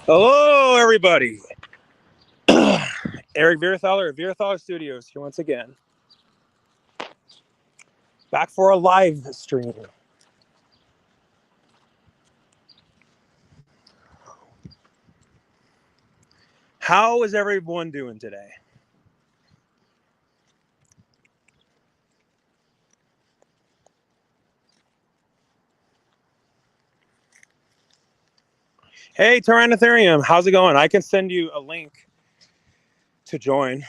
Hello, everybody. Eric Vierthaler of Vierthaler Studios here once again. Back for a live stream. How is everyone doing today? Hey, Tyrannotherium, how's it going? I can send you a link to join.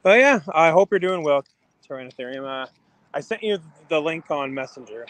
Oh yeah, I hope you're doing well, Tyrannotherium. I sent you the link on Messenger.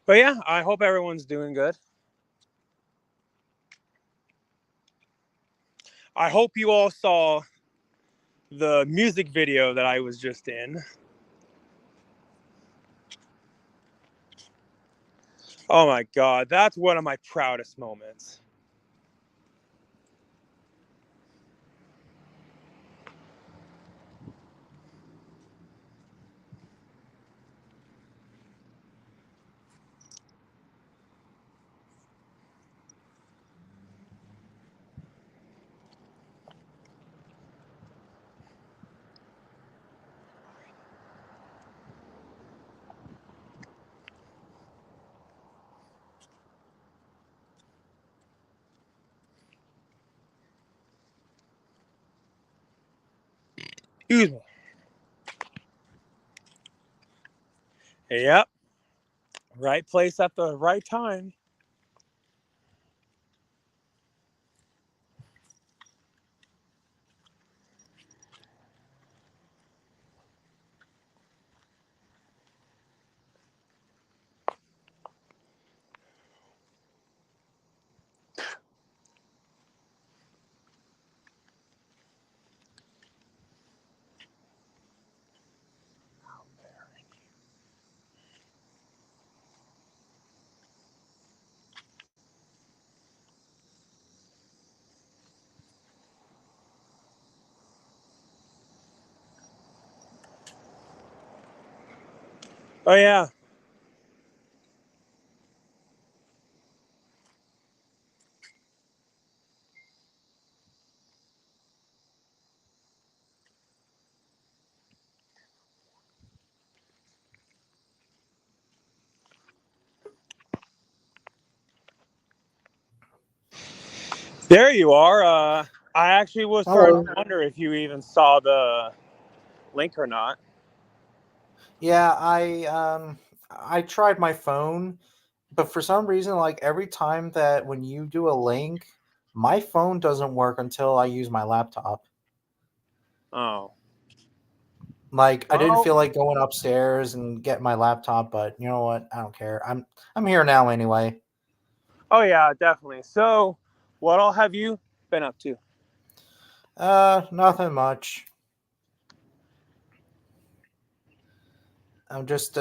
But yeah, I hope everyone's doing good. I hope you all saw the music video that I was just in. Oh my God, that's one of my proudest moments. Excuse me. Yep. Right place at the right time. Oh yeah. There you are. I actually was starting to wonder if you even saw the link or not. Yeah, I tried my phone, but for some reason, like every time that when you do a link, my phone doesn't work until I use my laptop. Oh. Like I didn't Well, feel like going upstairs and get my laptop, but you know what? I don't care. I'm here now anyway. oh yeah, definitely. So, what all have you been up to? Nothing much. I'm just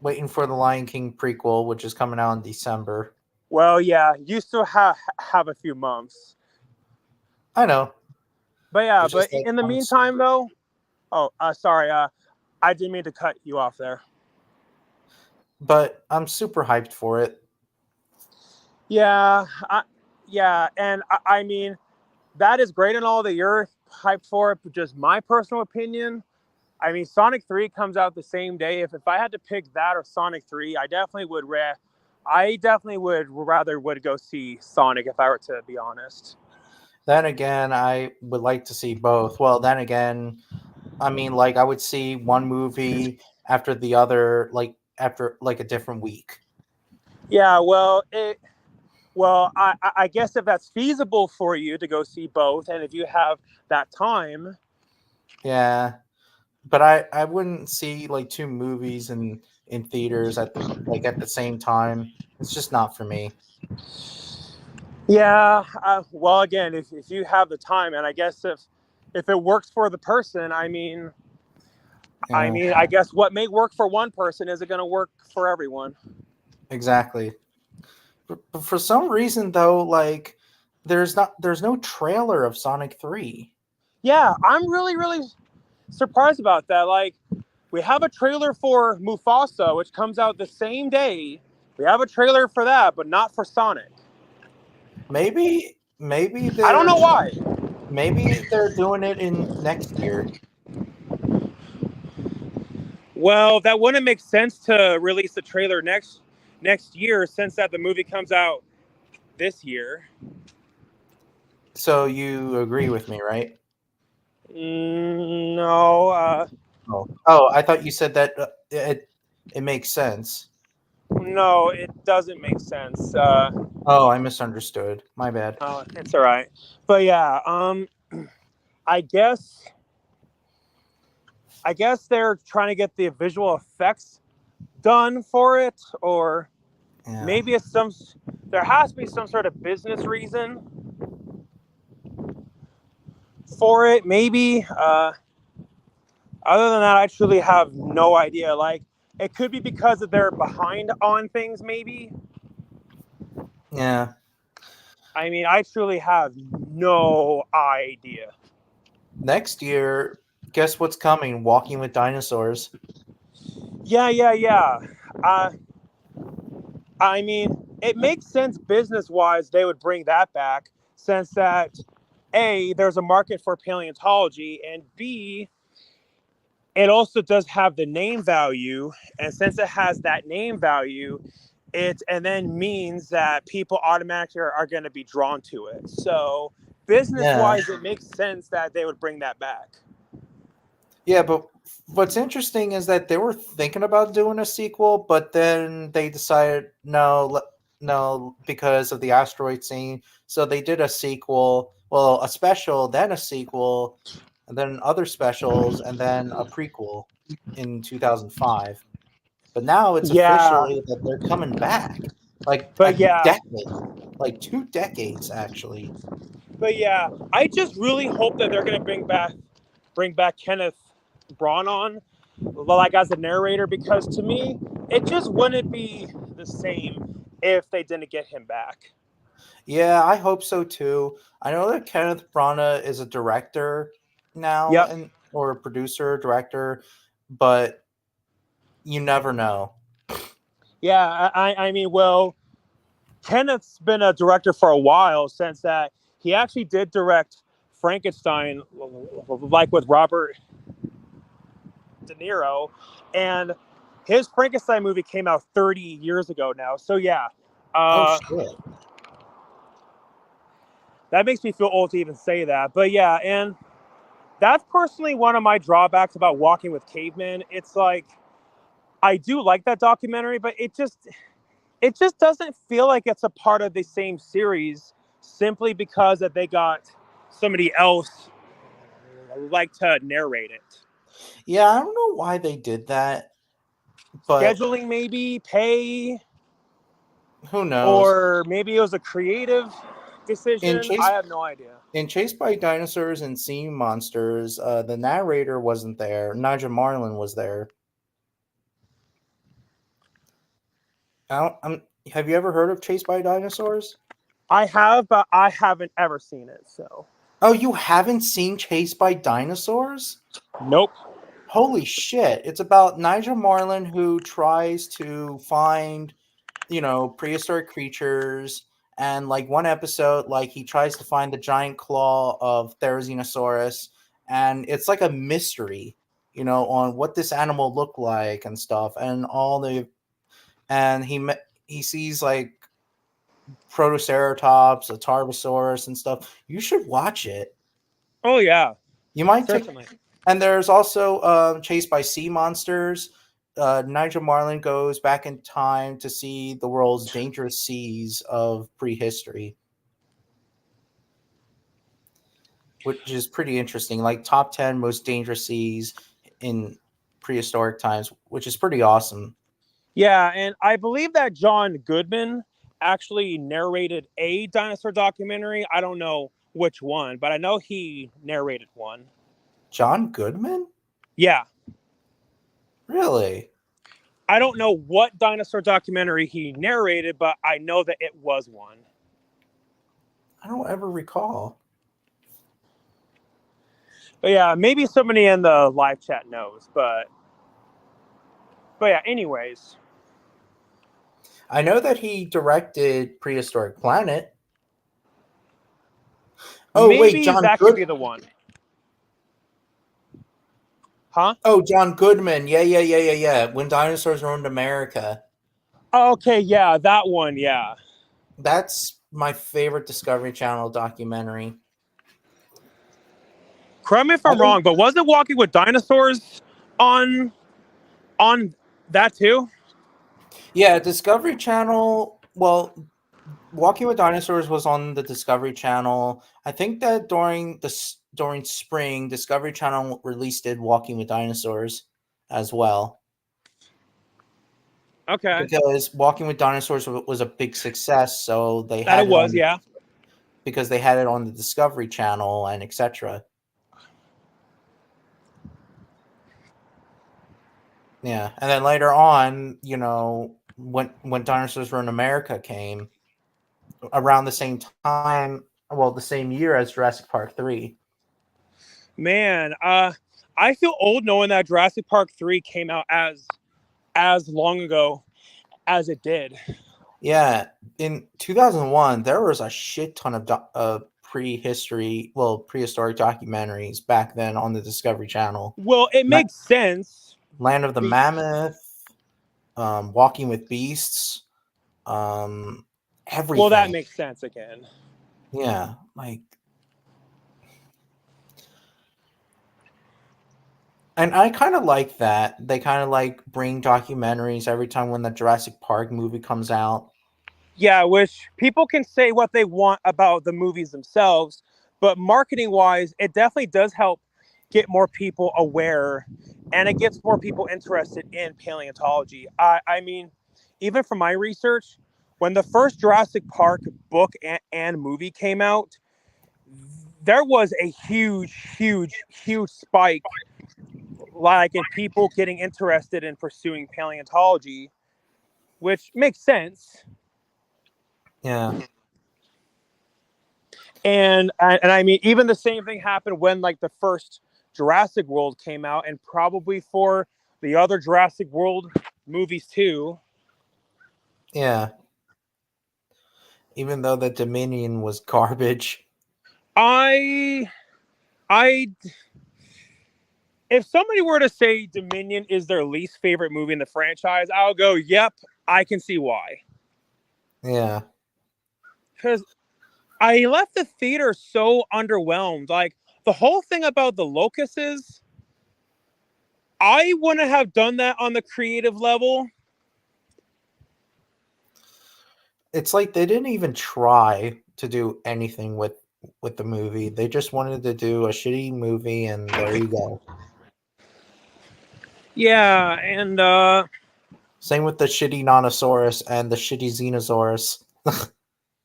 waiting for the Lion King prequel, which is coming out in December. Well, yeah, you still have a few months. I know. But yeah, It's but just like in the meantime, though, sorry, I didn't mean to cut you off there. but I'm super hyped for it. Yeah, and I mean, that is great and all that you're hyped for it, but just my personal opinion, I mean, Sonic 3 comes out the same day. If I had to pick that or Sonic 3, I definitely would rather would go see Sonic if I were to be honest. Then again, I would like to see both. Well, then again, I mean, like I would see one movie after the other, like after like a different week. Yeah, I guess if that's feasible for you to go see both, and if you have that time, Yeah, but I wouldn't see like two movies in theaters at the same time. It's just not for me. yeah. Well, again, if you have the time, and I guess if it works for the person, Yeah, I guess what may work for one person isn't going to work for everyone. exactly. But for some reason though, like there's no trailer of Sonic 3. Yeah, I'm really surprised about that. Like, we have a trailer for Mufasa, which comes out the same day. We have a trailer for that, but not for Sonic. Maybe I don't know why. they're doing it in next year. Well, that wouldn't make sense to release the trailer next year, since that the movie comes out this year. So you agree with me, right? No, Oh, I thought you said that it makes sense. no, it doesn't make sense. Oh, I misunderstood. My bad. Oh, it's all right. But yeah, I guess they're trying to get the visual effects done for it, or Yeah. maybe there has to be some sort of business reason for it. Maybe. Other than that, I truly have no idea. Like, it could be because they're behind on things, maybe. Yeah. I mean, I truly have no idea. Next year, guess what's coming? Walking with Dinosaurs. Yeah. Uh, I mean, it makes sense business-wise they would bring that back, since that A, there's a market for paleontology, and B, it also does have the name value, and since it has that name value, it and then means that people automatically are going to be drawn to it. So business-wise, it makes sense that they would bring that back. Yeah, but what's interesting is that they were thinking about doing a sequel, but then they decided no, because of the asteroid scene. So they did a sequel, well, a special, then a sequel, and then other specials, and then a prequel in 2005. But now it's Yeah, officially that they're coming back, like a but yeah, decade, like 2 decades actually. but yeah, I just really hope that they're going to bring back Kenneth Branagh, like as a narrator, because to me, it just wouldn't be the same if they didn't get him back. Yeah, I hope so too. I know that Kenneth Branagh is a director now, Yep. and or a producer, director, but you never know. Yeah, I mean, well, Kenneth's been a director for a while, since that he actually did direct Frankenstein, like with Robert De Niro, and his Frankenstein movie came out 30 years ago now. So yeah, Oh uh, shit. that makes me feel old to even say that. But yeah, and that's personally one of my drawbacks about Walking with Cavemen. It's like, I do like that documentary, but it just doesn't feel like it's a part of the same series, simply because that they got somebody else like to narrate it. Yeah, I don't know why they did that, but Scheduling, maybe pay, who knows? or maybe it was a creative decision, I have no idea. In Chased by Dinosaurs and Sea Monsters, the narrator wasn't there. Nigel Marlin was there. Have you ever heard of Chased by Dinosaurs? I have, but I haven't ever seen it. So. Oh, you haven't seen Chased by Dinosaurs? Nope. Holy shit! It's about Nigel Marlin who tries to find, prehistoric creatures. And like one episode, like he tries to find the giant claw of Therizinosaurus, and it's like a mystery, on what this animal looked like and stuff, and he sees like Protoceratops, a Tarbosaurus, and stuff. You should watch it. Oh yeah, you might certainly. And there's also Chased by Sea Monsters. Nigel Marlin goes back in time to see the world's dangerous seas of prehistory, which is pretty interesting. Like top 10 most dangerous seas in prehistoric times, which is pretty awesome. Yeah, and I believe that John Goodman actually narrated a dinosaur documentary. I don't know which one, but I know he narrated one. John Goodman? Yeah. Really? I don't know what dinosaur documentary he narrated, but I know that it was one. I don't ever recall. But yeah, maybe somebody in the live chat knows, but yeah, anyways. I know that he directed Prehistoric Planet. Oh, maybe wait, John that could be the one. Huh? Oh, John Goodman. Yeah. When Dinosaurs Roamed America. Okay, yeah, that one, yeah. That's my favorite Discovery Channel documentary. Correct me if I'm wrong, but wasn't Walking with Dinosaurs on that too? Yeah, Discovery Channel. Well, Walking with Dinosaurs was on the Discovery Channel. I think that during spring, Discovery Channel released Walking with Dinosaurs as well. Okay. Because Walking with Dinosaurs was a big success, so they had it was, yeah. Because they had it on the Discovery Channel and etc. Yeah, and then later on, when Dinosaurs Roamed America came, around the same time, well, the same year as Jurassic Park 3. Man, I feel old knowing that Jurassic Park 3 came out as long ago as it did. Yeah, in 2001, there was a shit ton of prehistoric documentaries back then on the Discovery Channel. Well, it makes sense. Land of the Mammoth, Walking with Beasts, everything. Well, that makes sense again. Yeah, like, and I kind of like that. They kind of like bring documentaries every time when the Jurassic Park movie comes out. Yeah, which people can say what they want about the movies themselves, but marketing-wise, it definitely does help get more people aware, and it gets more people interested in paleontology. I mean, even from my research, when the first Jurassic Park book and movie came out, there was a huge spike, like in people getting interested in pursuing paleontology, which makes sense. Yeah. And I mean, even the same thing happened when like the first Jurassic World came out, and probably for the other Jurassic World movies too. Yeah. Even though the Dominion was garbage. If somebody were to say Dominion is their least favorite movie in the franchise, I'll go, yep, I can see why. Yeah. Because I left the theater so underwhelmed. Like, the whole thing about the locusts, I wouldn't have done that on the creative level. It's like they didn't even try to do anything with the movie. They just wanted to do a shitty movie, and there you go. Yeah, and same with the shitty Nonosaurus and the shitty Xenosaurus.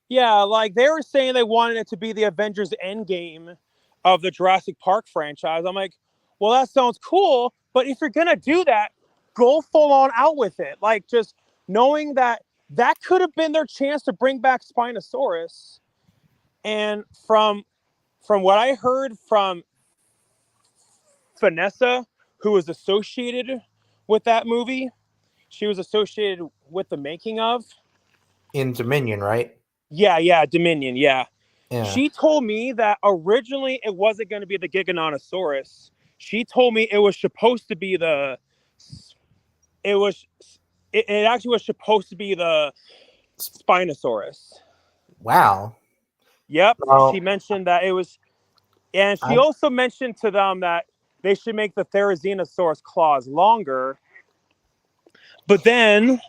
Yeah, like they were saying they wanted it to be the Avengers Endgame of the Jurassic Park franchise. I'm like, well, that sounds cool, but if you're gonna do that, go full on out with it. Like just knowing that that could have been their chance to bring back Spinosaurus. And from what I heard from Vanessa, who was associated with that movie, she was associated with the making of. In Dominion, right? Yeah, Dominion, yeah. Yeah. She told me that originally it wasn't going to be the Giganotosaurus. She told me it was supposed to be the. It was. It actually was supposed to be the Spinosaurus. Wow. Yep. She Well, mentioned that it was, and she I also mentioned to them that they should make the Therizinosaurus claws longer. But then,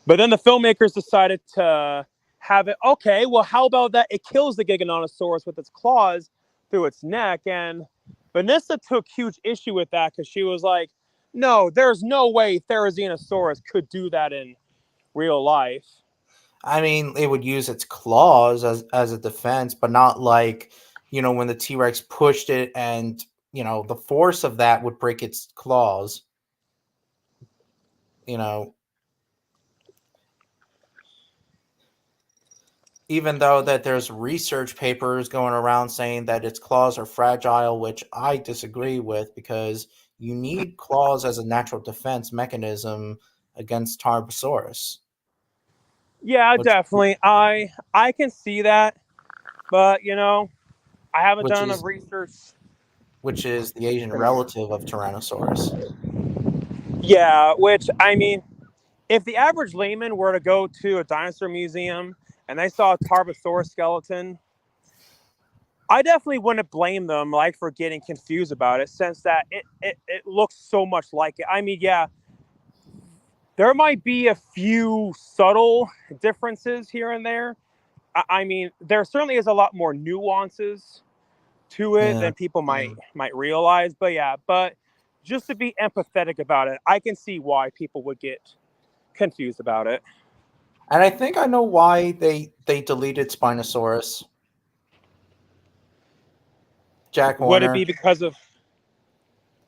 the filmmakers decided to have it. Okay, well, how about that? It kills the Giganotosaurus with its claws through its neck, and Vanessa took huge issue with that because she was like, "No, there's no way Therizinosaurus could do that in real life." I mean, it would use its claws as a defense, but not like, when the T-Rex pushed it and, the force of that would break its claws, you know, even though that there's research papers going around saying that its claws are fragile, which I disagree with because you need claws as a natural defense mechanism against Tarbosaurus, Yeah, which definitely. I can see that, but I haven't which done enough is research. which is the Asian relative of Tyrannosaurus. Yeah, which I mean, if the average layman were to go to a dinosaur museum and they saw a Tarbosaurus skeleton, I definitely wouldn't blame them like for getting confused about it, since that it looks so much like it. I mean, yeah, there might be a few subtle differences here and there. I mean, there certainly is a lot more nuances to it Yeah. than people might realize. But yeah, but just to be empathetic about it, I can see why people would get confused about it. And I think I know why they deleted Spinosaurus. Jack Would it Horner. be because of,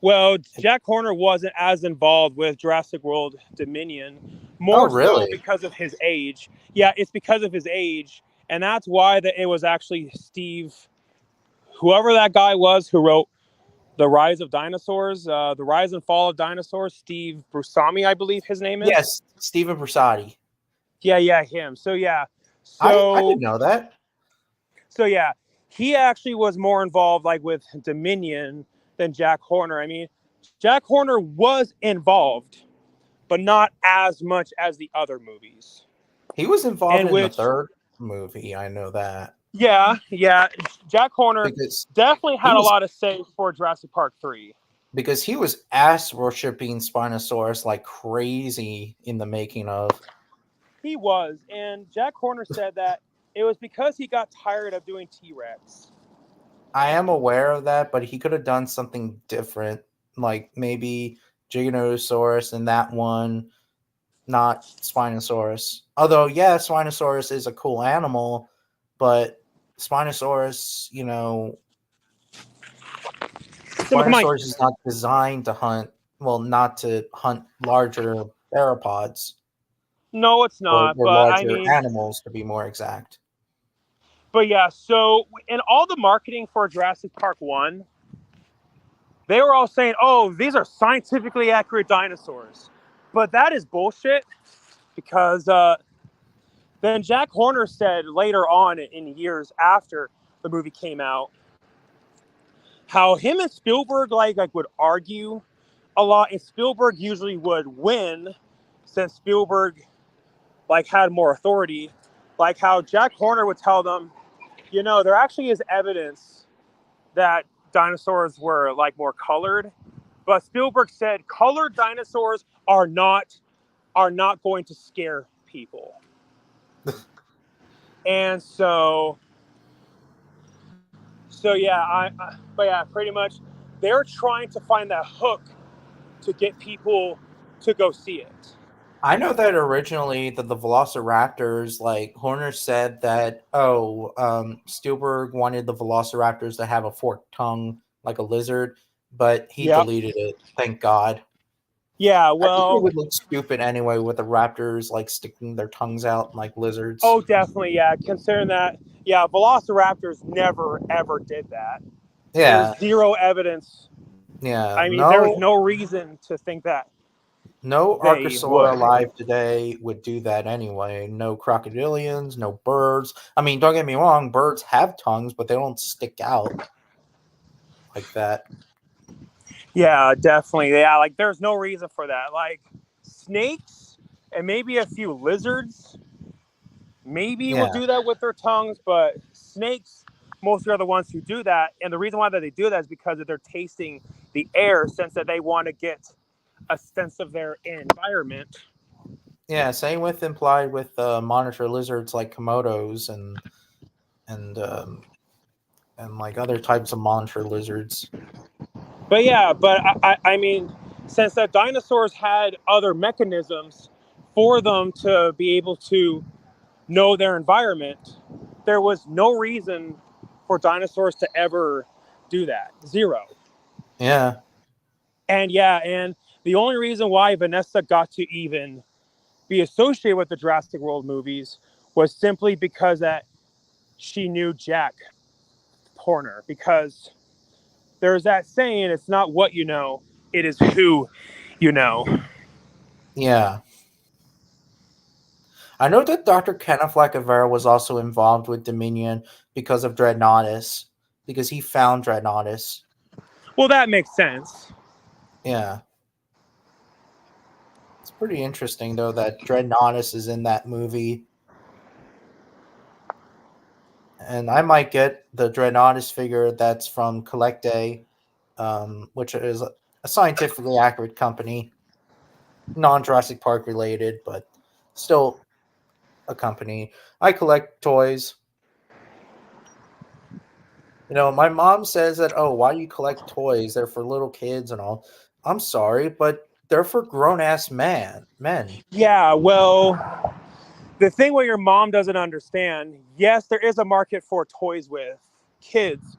well, Jack Horner wasn't as involved with Jurassic World Dominion, Oh, more so really? because of his age. Yeah, it's because of his age, and that's why that it was actually Steve, whoever that guy was who wrote The Rise of Dinosaurs, The Rise and Fall of Dinosaurs. Steve Buscemi, I believe his name is. Yes, Stephen Bersati. Yeah, him. I So didn't know that. so yeah, he actually was more involved like with Dominion than Jack Horner. I mean, Jack Horner was involved, but not as much as the other movies. He was involved And in the which, third movie. I know that yeah, Jack Horner because definitely he had a was lot to say for Jurassic Park 3. ass worshiping Spinosaurus like crazy in the making of. He was, and Jack Horner said that it was because he got tired of doing T-Rex. I am aware of that, but he could have done something different, like maybe Giganotosaurus in that one, not Spinosaurus. Although, yeah, Spinosaurus is a cool animal, but Spinosaurus, So with Mike, Spinosaurus is not designed to hunt, well, not to hunt larger theropods no, it's not. or But I larger mean, animals to be more exact. but yeah. So in all the marketing for Jurassic Park 1, they were all saying, "Oh, these are scientifically accurate dinosaurs," but that is bullshit. Because then Jack Horner said later on in years after the movie came out, how him and Spielberg like would argue a lot, and Spielberg usually would win, since Spielberg like had more authority. Like how Jack Horner would tell them, there actually is evidence that dinosaurs were like more colored, but Spielberg said colored dinosaurs are not going to scare people. And so yeah, but yeah, pretty much they're trying to find that hook to get people to go see it. I know that originally the Velociraptors, like Horner said that, Spielberg wanted the Velociraptors to have a forked tongue like a lizard, but he Yep. deleted it. Thank God. Yeah, I think it well, would look stupid anyway with the raptors like sticking their tongues out like lizards. oh, definitely, yeah. Considering that, yeah, Velociraptors never ever did that. There's Yeah, zero evidence. yeah. I mean, there's No, no reason to think that no they Archosaur would. alive today would do that anyway. No crocodilians, no birds. I mean, don't get me wrong, birds have tongues, but they don't stick out like that. Yeah, definitely. Yeah, like there's no reason for that. Like snakes and maybe a few lizards maybe will Yeah, do that with their tongues, but snakes mostly are the ones who do that. And the reason why that they do that is because they're tasting the air, since that they want to get a sense of their environment. yeah. Same with implied with monitor lizards like komodos and and like other types of monitor lizards. But yeah, but I mean, since that dinosaurs had other mechanisms for them to be able to know their environment, there was no reason for dinosaurs to ever do that. Zero. Yeah, And yeah, and the only reason why Vanessa got to even be associated with the Jurassic World movies was simply because that she knew Jack Horner. Because there's that saying, it's not what you know, it is who you know. yeah. I know that Dr. Kenneth Lacavera was also involved with Dominion because of Dreadnoughtus, because he found Dreadnoughtus. Well, that makes sense. Yeah. It's pretty interesting, though, that Dreadnoughtus is in that movie. And I might get the Dreadnoughtus figure that's from Collecte, which is a scientifically accurate company, non-Jurassic Park related, but still a company. I collect toys. You know, my mom says that, oh, why do you collect toys? They're for little kids and all. I'm sorry, but they're for grown ass men. Yeah, well, the thing what your mom doesn't understand, yes, there is a market for toys with kids,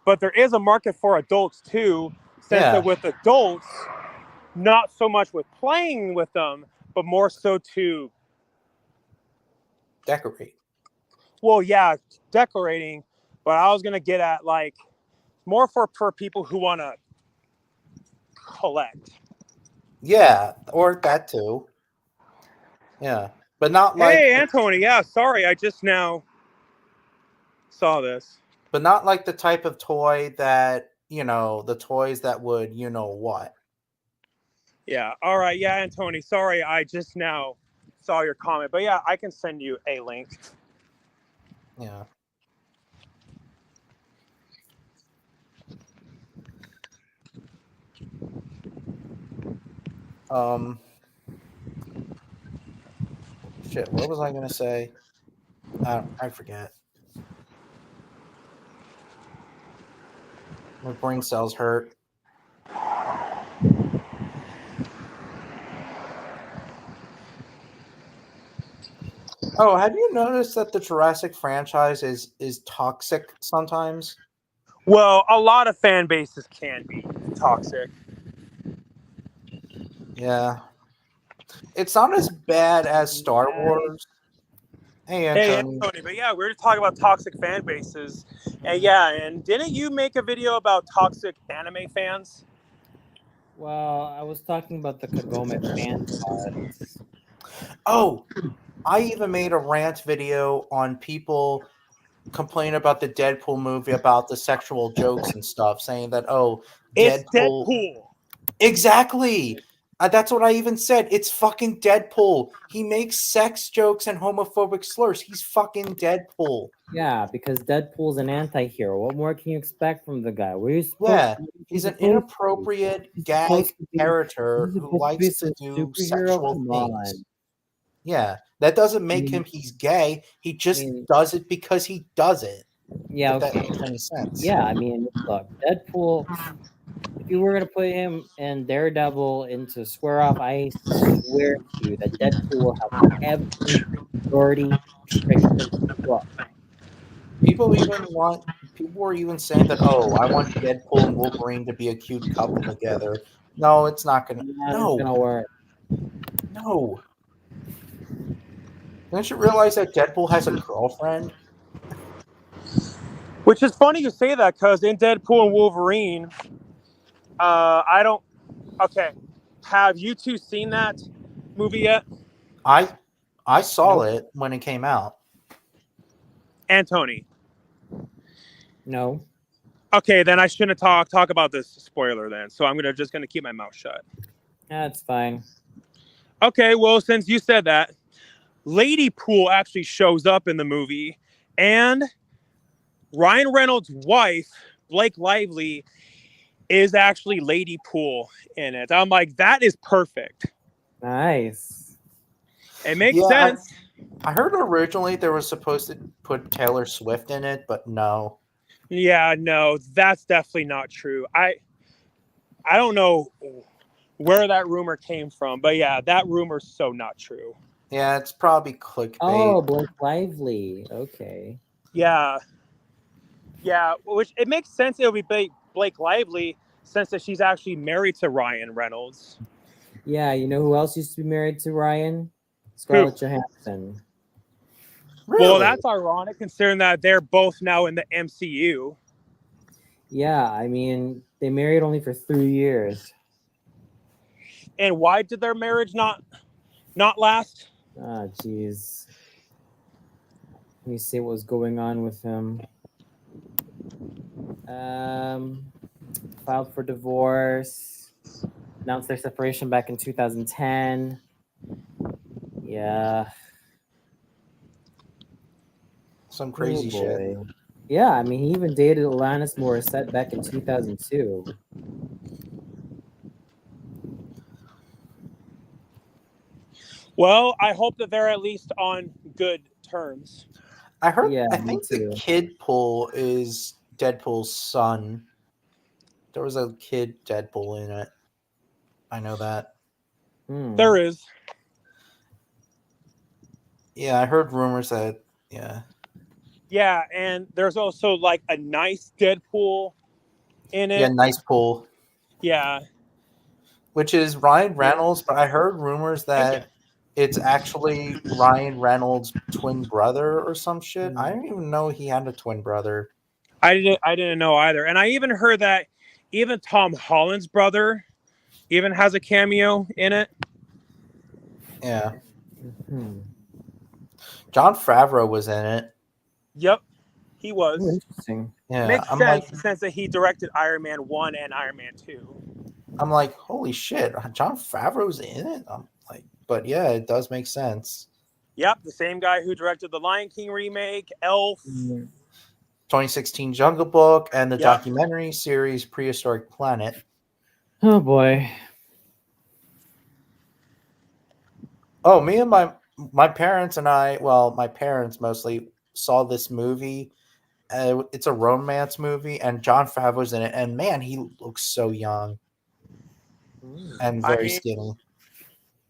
but there is a market for adults too, since that Yeah, with adults, not so much with playing with them, but more so to, decorate. well, yeah, decorating. But I was gonna get at like more for people who want to collect. Yeah, or that too. Yeah, but not like, Hey, Antony. Yeah, sorry, I just now saw this. the type of toy that the toys that would what. Yeah. All right. Yeah, Antony. Sorry, I just now saw your comment, but yeah, I can send you a link. Yeah. Um. Shit. What was I gonna say? I forget. My brain cells hurt. Oh, have you noticed that the Jurassic franchise is toxic sometimes? Well, a lot of fan bases can be toxic. Yeah. It's not as bad as Star Wars. Hey, Hey, Antony. Antony. But yeah, we were just talking about toxic fan bases, and yeah, and didn't you make a video about toxic anime fans? Well, I was talking about the Kagome fan cards. Oh, I even made a rant video on people complaining about the Deadpool movie about the sexual jokes and stuff, saying that, oh, It's Deadpool. Deadpool. Exactly. That's what I even said. It's fucking Deadpool. He makes sex jokes and homophobic slurs. He's fucking Deadpool. Yeah, because Deadpool's an anti-hero. What more can you expect from the guy? Where you Yeah, he's an inappropriate gag character who likes to do sexual things. Yeah, that doesn't make him he's gay. He just does it because he does it. Yeah, if that makes any sense. Yeah, I mean, look, Deadpool. you were gonna put him and Daredevil into Square Off, I swear to you that Deadpool will have every dirty trick in the book. People were even saying that, oh, I want Deadpool and Wolverine to be a cute couple together. No, it's not gonna. Not No, gonna work. no. Don't you realize that Deadpool has a girlfriend? Which is funny you say that because in Deadpool and Wolverine, I don't. Okay, have you two seen that movie yet, I saw Nope. it when it came out. and Tony? No. Okay, then I shouldn't talk about this spoiler then. So I'm just gonna keep my mouth shut. That's fine. Okay, well since you said that, Lady Pool actually shows up in the movie, and Ryan Reynolds' wife, Blake Lively, is actually Lady Pool in it. I'm like, that is perfect. Nice. It makes Yeah, sense. I heard originally they were supposed to put Taylor Swift in it, but no. Yeah, no, that's definitely not true. I don't know where that rumor came from, but yeah, that rumor's so not true. Yeah, it's probably clickbait. Oh, Blake Lively. Okay. Yeah, which it makes sense. It would be Blake Lively since that she's actually married to Ryan Reynolds. Yeah, you know who else used to be married to Ryan? Scarlett Johansson. Really? Well, that's ironic considering that they're both now in the MCU. Yeah, I mean, they married only for 3 years. And why did their marriage not last? Ah, jeez. Let me see what was going on with him. Filed for divorce. Announced their separation back in 2010. Yeah. Some crazy Oh, shit. boy. Yeah, I mean, he even dated Alanis Morissette back in 2002. Well, I hope that they're at least on good terms. I heard. Yeah, I me think the too. kid Pool is Deadpool's son. There was a kid Deadpool in it. I know that. There is. Yeah, I heard rumors that. Yeah. Yeah, and there's also like a nice Deadpool in Yeah, it. nice Pool. Yeah. Which is Ryan Reynolds, but I heard rumors that it's actually Ryan Reynolds' twin brother or some shit. I didn't even know he had a twin brother. I didn't know either. And I even heard that even Tom Holland's brother even has a cameo in it. Yeah. Hmm. John Favreau was in it. Yep, he was. Ooh, interesting. Yeah. Makes I'm sense like, since that he directed Iron Man 1 and Iron Man 2. I'm like, holy shit, John Favreau's in it? I'm like, but yeah, it does make sense. Yep, the same guy who directed the Lion King remake, Elf. 2016 Jungle Book and the Yep. documentary series Prehistoric Planet. Oh boy. Oh, me and my parents and I, well, my parents mostly saw this movie. It's a romance movie, and John Favreau's in it. And man, he looks so young and very skinny.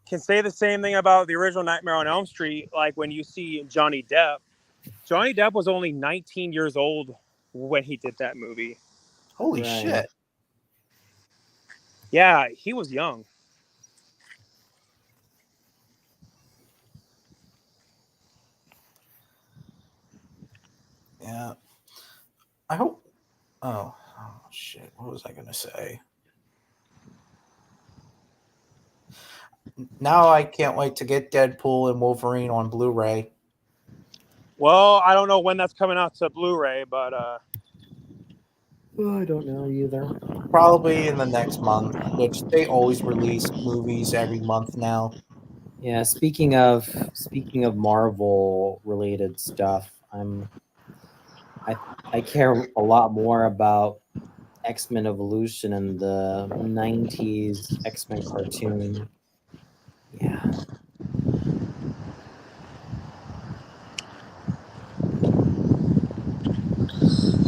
Can say the same thing about the original Nightmare on Elm Street. Like when you see Johnny Depp. Johnny Depp was only 19 years old when he did that movie. Holy shit. Yeah, he was young. Yeah. I hope. Oh, shit. What was I going to say? Now I can't wait to get Deadpool and Wolverine on Blu-ray. Well, I don't know when that's coming out to Blu-ray, but I don't know either. Probably in the next month, which they always release movies every month now. Yeah, speaking of Marvel related stuff, I care a lot more about X-Men Evolution and the 90s X-Men cartoon. Yeah.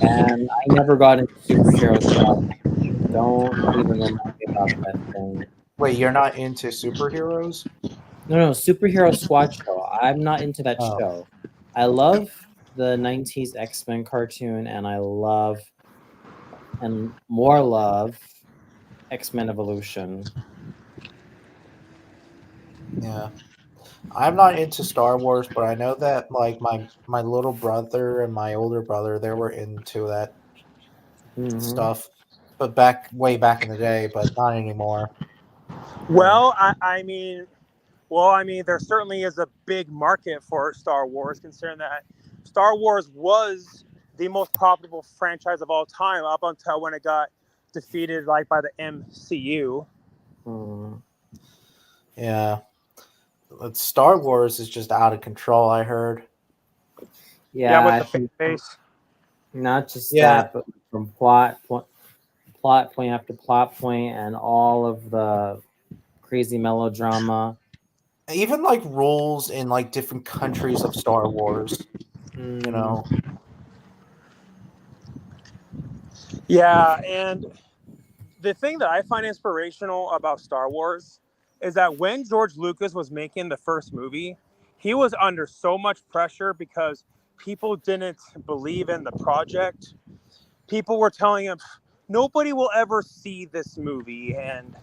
And I never got into superhero stuff Don't even remind me about that thing. Wait, you're not into superheroes? No, Superhero Squad show. I'm not into that Oh. show. I love the 90s X-Men cartoon, and I love, and more love, X-Men Evolution. Yeah. I'm not into Star Wars, but I know that like my little brother and my older brother, they were into that Mhm. stuff, but way back in the day, but not anymore. Well, I mean, there certainly is a big market for Star Wars, considering that Star Wars was the most profitable franchise of all time up until when it got defeated, like by the MCU. Mm. Yeah. But Star Wars is just out of control, I heard. Yeah, with I the fan think base. not just Yeah. that, but from plot point after plot point, and all of the crazy melodrama. Even like rules in like different countries of Star Wars, you know. Yeah, and the thing that I find inspirational about Star Wars is that when George Lucas was making the first movie, he was under so much pressure because people didn't believe in the project. People were telling him nobody will ever see this movie,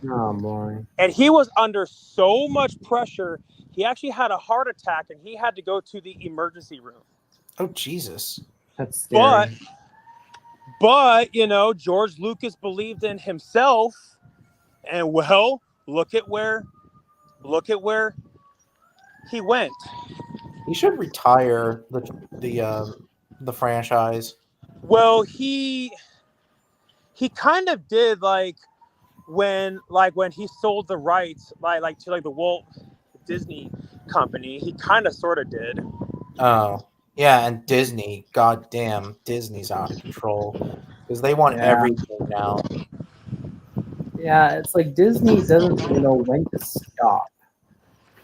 Oh boy. and he was under so much pressure. He actually had a heart attack and he had to go to the emergency room. Oh Jesus. That's But scary. George Lucas believed in himself, and well, look at where he went. He should retire the franchise. Well, he kind of did, when he sold the rights to the Walt Disney Company. He kind of sort of did. Oh. Yeah, and Disney, goddamn, Disney's out of control because they want Yeah. everything now. Yeah, it's like Disney doesn't know when to stop.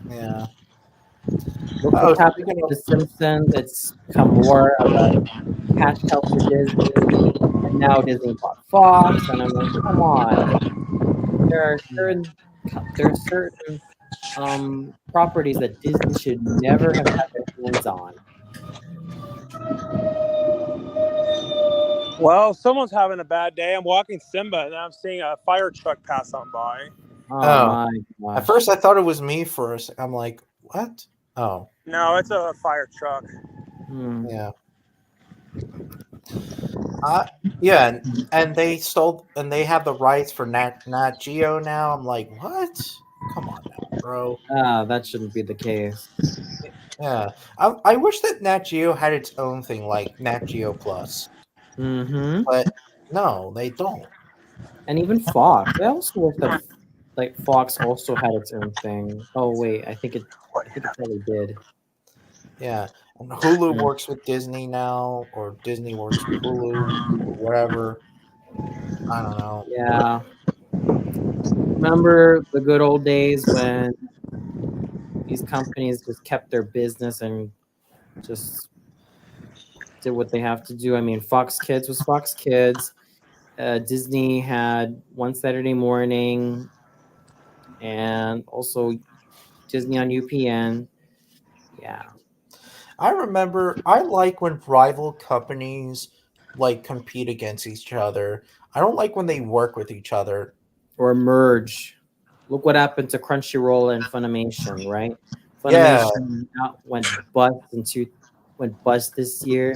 Yeah. Look what's happening with The Simpsons. It's become more of a cash cow for Disney, and now Disney bought Fox, and I'm like, come on. There are certain properties that Disney should never have had their hands on. Well, someone's having a bad day. I'm walking Simba and I'm seeing a fire truck pass on by. Oh my gosh. At first, I thought it was me first. I'm like, what? Oh. No, it's a fire truck. Yeah. Yeah, and they have the rights for Nat Geo now. I'm like, what? Come on now, bro. That shouldn't be the case. Yeah, I wish that Nat Geo had its own thing like Nat Geo Plus. But no, they don't. And even Fox. I also wish that Fox also had its own thing. Oh wait, I think it probably did. Yeah, and Hulu works with Disney now, or Disney works with Hulu, or whatever. I don't know. Yeah. Remember the good old days when these companies just kept their business and just did what they have to do? I mean, Fox Kids was Fox Kids. Disney had One Saturday Morning, and also Disney on UPN. Yeah. I remember. I like when rival companies compete against each other. I don't like when they work with each other or merge. Look what happened to Crunchyroll and Funimation, right? Funimation went bust this year,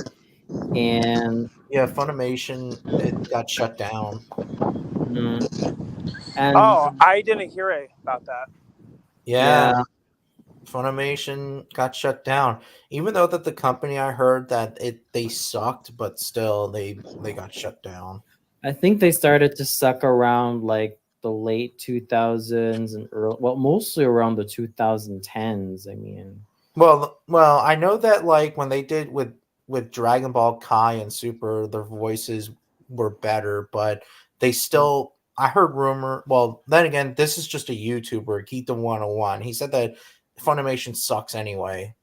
and yeah, Funimation it got shut down. And I didn't hear about that. Yeah. Funimation got shut down, even though that the company I heard that they sucked, but still they got shut down. I think they started to suck around the late 2000s and mostly around the 2010s. I mean, well, I know that when they did with Dragon Ball Kai and Super, their voices were better, but they still. I heard rumor. Well, then again, this is just a YouTuber, Keaton 101. He said that Funimation sucks anyway.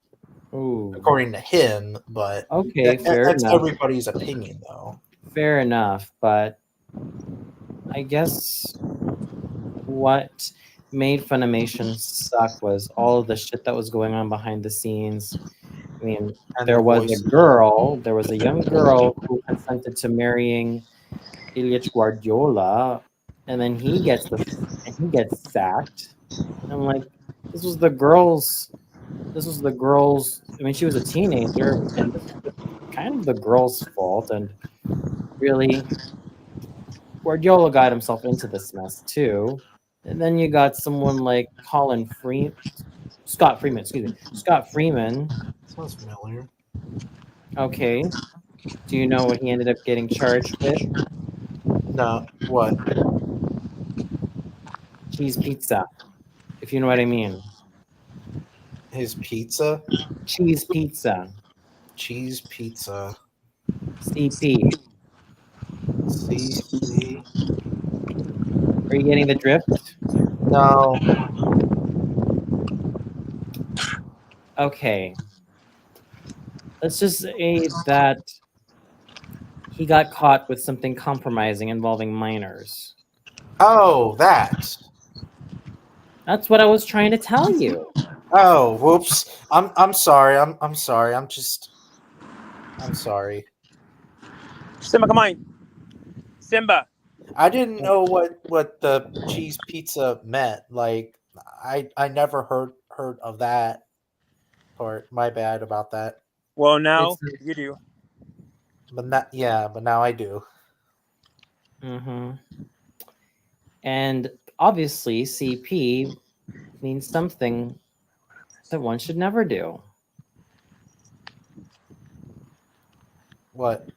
Ooh. According to him, but okay, fair that's enough. everybody's opinion, though. Fair enough, but I guess what made Funimation suck was all of the shit that was going on behind the scenes. I mean, And there the was voice. there was a young girl who consented to marrying Ilyich Guardiola, and then he gets sacked. I'm like, this was the girl's. This was the girl's. I mean, she was a teenager, and this was kind of the girl's fault. And really, Guardiola got himself into this mess too. And then you got someone like Scott Freeman. Excuse me, Scott Freeman. Sounds familiar. Okay, do you know what he ended up getting charged with? No, what? Cheese pizza, if you know what I mean. His pizza? Cheese pizza. Cheese pizza. CP. CC. Are you getting the drift? No. Okay. Let's just say that he got caught with something compromising involving minors. Oh, that. That's what I was trying to tell you. Oh, whoops. I'm sorry. I'm sorry. I'm sorry. Simba, come on. Simba. I didn't know what the cheese pizza meant. Like I never heard of that part. My bad about that. Well, now It's- you do. But now I do. Mm-hmm. And obviously, CP means something that one should never do. What?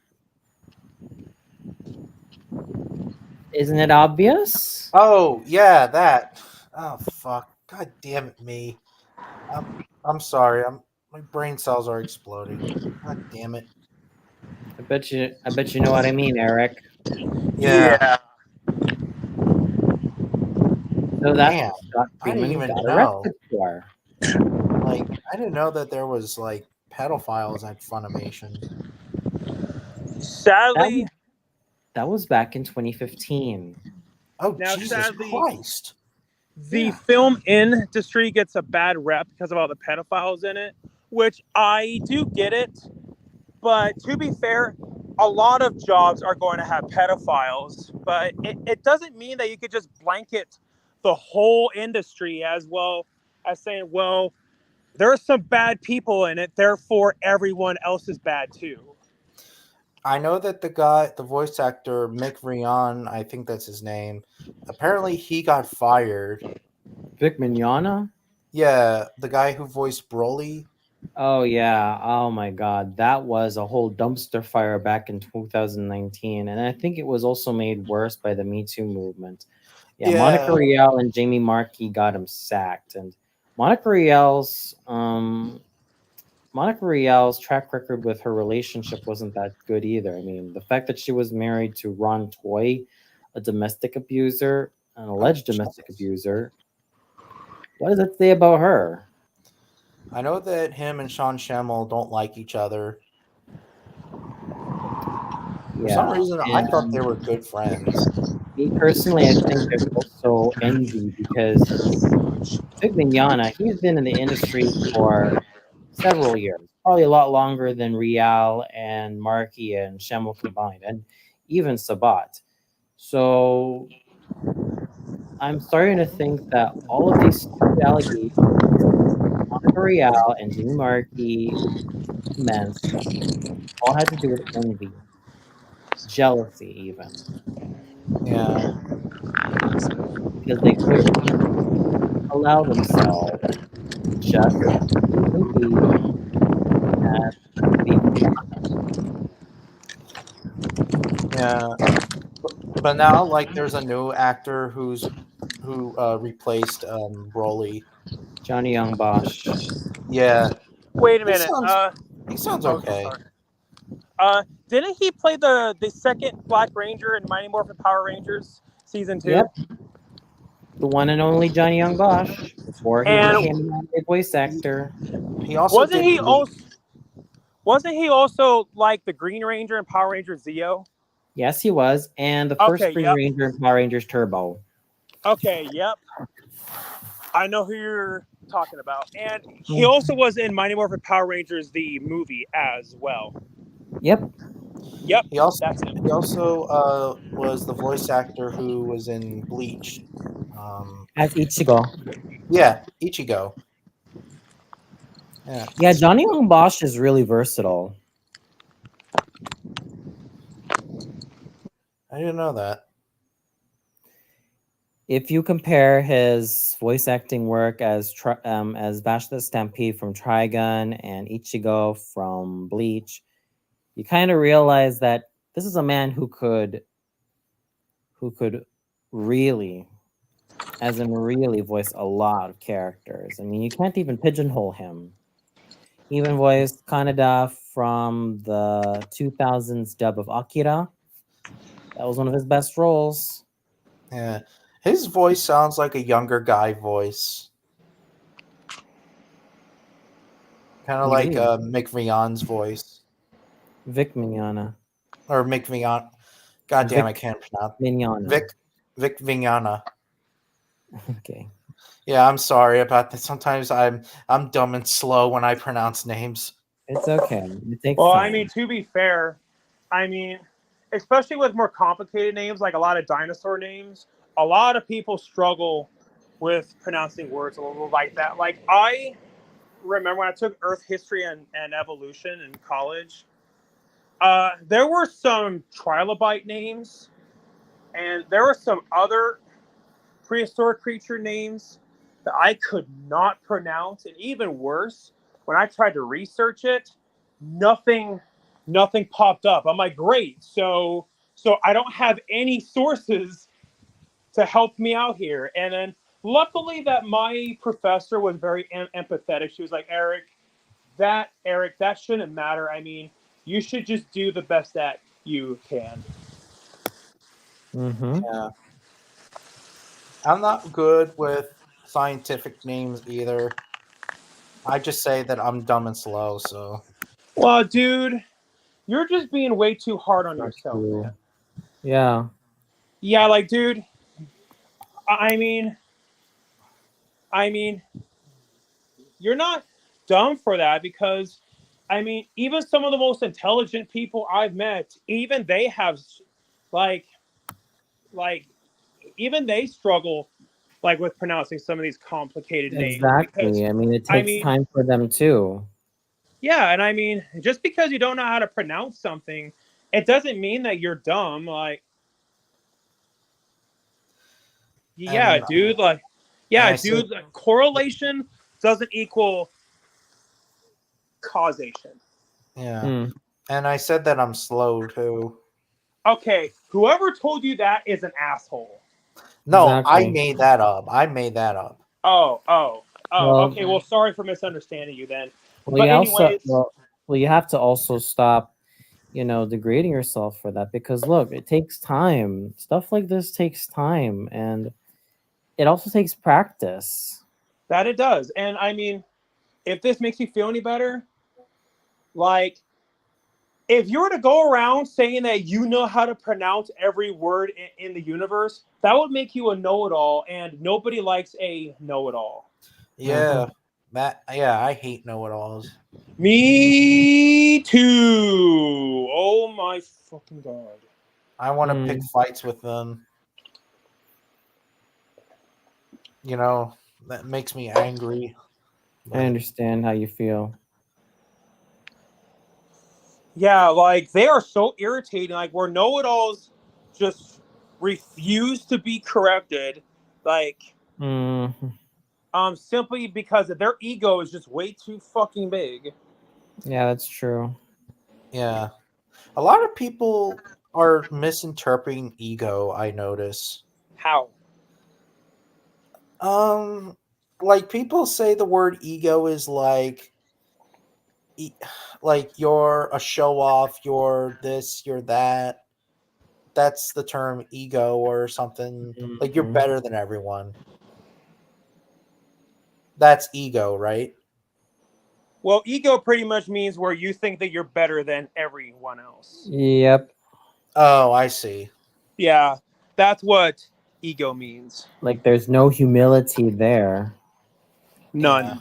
Isn't it obvious? Oh, yeah, that. Oh fuck. God damn it, me. I'm sorry. My brain cells are exploding. God damn it. I bet you know what I mean, Eric. Yeah. So that's Damn. what Scott I didn't Freeman even got know. arrested for. Like I didn't know that there was like pedophiles at Funimation. Sadly, That was back in 2015. Oh Now, Jesus sadly- Christ. the Yeah. film industry gets a bad rep because of all the pedophiles in it, which I do get it. But to be fair, a lot of jobs are going to have pedophiles, but it doesn't mean that you could just blanket the whole industry as well as saying, well, there are some bad people in it, therefore everyone else is bad too. I know that the voice actor, Mick Rion, I think that's his name. Apparently he got fired. Vic Mignogna? Yeah, the guy who voiced Broly. Oh yeah. Oh my god. That was a whole dumpster fire back in 2019. And I think it was also made worse by the Me Too movement. Yeah, Yeah. Monica Rial and Jamie Markey got him sacked. And Monica Rial's track record with her relationship wasn't that good either. I mean, the fact that she was married to Ron Toy, a domestic abuser, an alleged domestic abuser, what does that say about her? I know that him and Sean Schemmel don't like each other. For some reason, I thought they were good friends. Me personally, I think there's also envy because Vic Mignogna, he's been in the industry for several years, probably a lot longer than Rial and Markey and Schemmel combined, and even Sabat. So I'm starting to think that all of these allegations, Monica Rial and Jamie Markey, men, all had to do with envy, jealousy, even. Yeah. Because they couldn't allow themselves just to be Yeah. But now, like, there's a new actor who replaced Broly. Johnny Young Bosch. Yeah. Wait a He minute. sounds okay. Didn't he play the second Black Ranger in Mighty Morphin Power Rangers season 2? Yep. The one and only Johnny Young Bosch before he And- became a voice actor. He also Wasn't did he also like the Green Ranger in Power Ranger Zeo? Yes, he was. And the first Okay, Green yep. Ranger in Power Rangers Turbo. Okay, yep. I know who you're talking about. And he Mhm. also was in Mighty Morphin Power Rangers, the movie, as well. Yep. Yep, He also that's him. was the voice actor who was in Bleach. As Ichigo. Yeah, Ichigo. Yeah, Yeah, Johnny Young Bosch is really versatile. I didn't know that. If you compare his voice acting work as Vash the Stampede from Trigun and Ichigo from Bleach, you kind of realize that this is a man who could really, as in really, voice a lot of characters. I mean, you can't even pigeonhole him. He even voiced Kaneda from the 2000s dub of Akira. That was one of his best roles. Yeah, his voice sounds like a younger guy voice, kind of like Indeed. Mick Vion's voice, Vic Mignogna. or Mick Vion. God damn, I Vic can't pronounce Mignogna. Vic Vignana. Okay. Yeah, I'm sorry about that. Sometimes I'm dumb and slow when I pronounce names. It's okay. It takes Well, time. I mean, to be fair, I mean, especially with more complicated names, like a lot of dinosaur names, a lot of people struggle with pronouncing words a little like that. Like, I remember when I took Earth history and evolution in college, there were some trilobite names, and there were some other prehistoric creature names that I could not pronounce, and even worse, when I tried to research it, nothing popped up. I'm like, great, so I don't have any sources to help me out here. And then luckily that my professor was very empathetic. She was like, Eric, that shouldn't matter. I mean, you should just do the best that you can. Mm-hmm. Yeah, I'm not good with scientific names either. I just say that I'm dumb and slow. So Well, dude, you're just being way too hard on Not yourself, true. man. Yeah. Yeah, like, dude, I mean, I mean, you're not dumb for that because, I mean, even some of the most intelligent people I've met, even they have, like, like, even they struggle, like, with pronouncing some of these complicated names because, Exactly. I mean, it I takes mean, time for them too. yeah, and I mean, just because you don't know how to pronounce something, it doesn't mean that you're dumb. Like, yeah, and dude, like, and yeah, I said dude, like, correlation doesn't equal causation. yeah, Mm. and I said that I'm slow too. Okay, whoever told you that is an asshole. No, I Exactly. made that up. I made that up. Oh. Well, Okay, well, sorry for misunderstanding you then. well, But you also anyways, well, you have to also stop, degrading yourself for that because look, it takes time. Stuff like this takes time, and it also takes practice. that it does. And I mean, if this makes you feel any better, like, if you were to go around saying that you know how to pronounce every word in the universe, that would make you a know-it-all, and nobody likes a know-it-all. Yeah, Yeah, I hate know-it-alls. Me too. Oh my fucking god. I want to Mm. pick fights with them. That makes me angry. I understand how you feel. Yeah, like, they are so irritating. Like, where know-it-alls just refuse to be corrected, like, Mm. simply because their ego is just way too fucking big. Yeah, that's true. Yeah, a lot of people are misinterpreting ego. I notice. How? Like people say the word ego is e- like you're a show off, you're this, you're that. That's the term ego or something. Like you're Mhm. better than everyone. That's ego, right? Well, ego pretty much means where you think that you're better than everyone else. Yep. Oh, I see. Yeah, that's what ego means. Like there's no humility there. None. Yeah.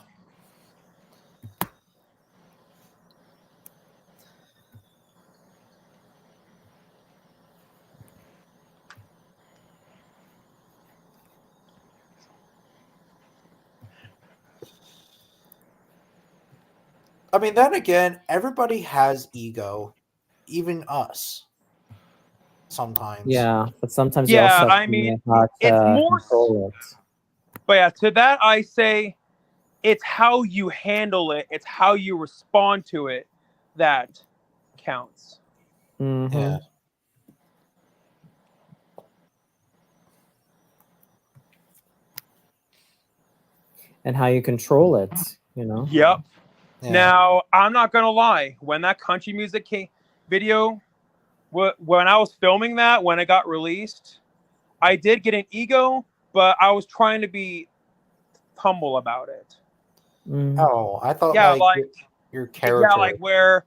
I mean, then again, everybody has ego, even us. Sometimes. Yeah, but sometimes you Yeah, also have I to mean, know how it's to more. control it. But yeah, to that I say, it's how you handle it. It's how you respond to it that counts. Mhm. Yeah. And how you control it, you know? Yep. Yeah. Now, I'm not gonna lie. When that country music video, when I was filming that, when it got released, I did get an ego, but I was trying to be humble about it. Mhm. Oh, I thought Yeah, like like your yeah, character. like where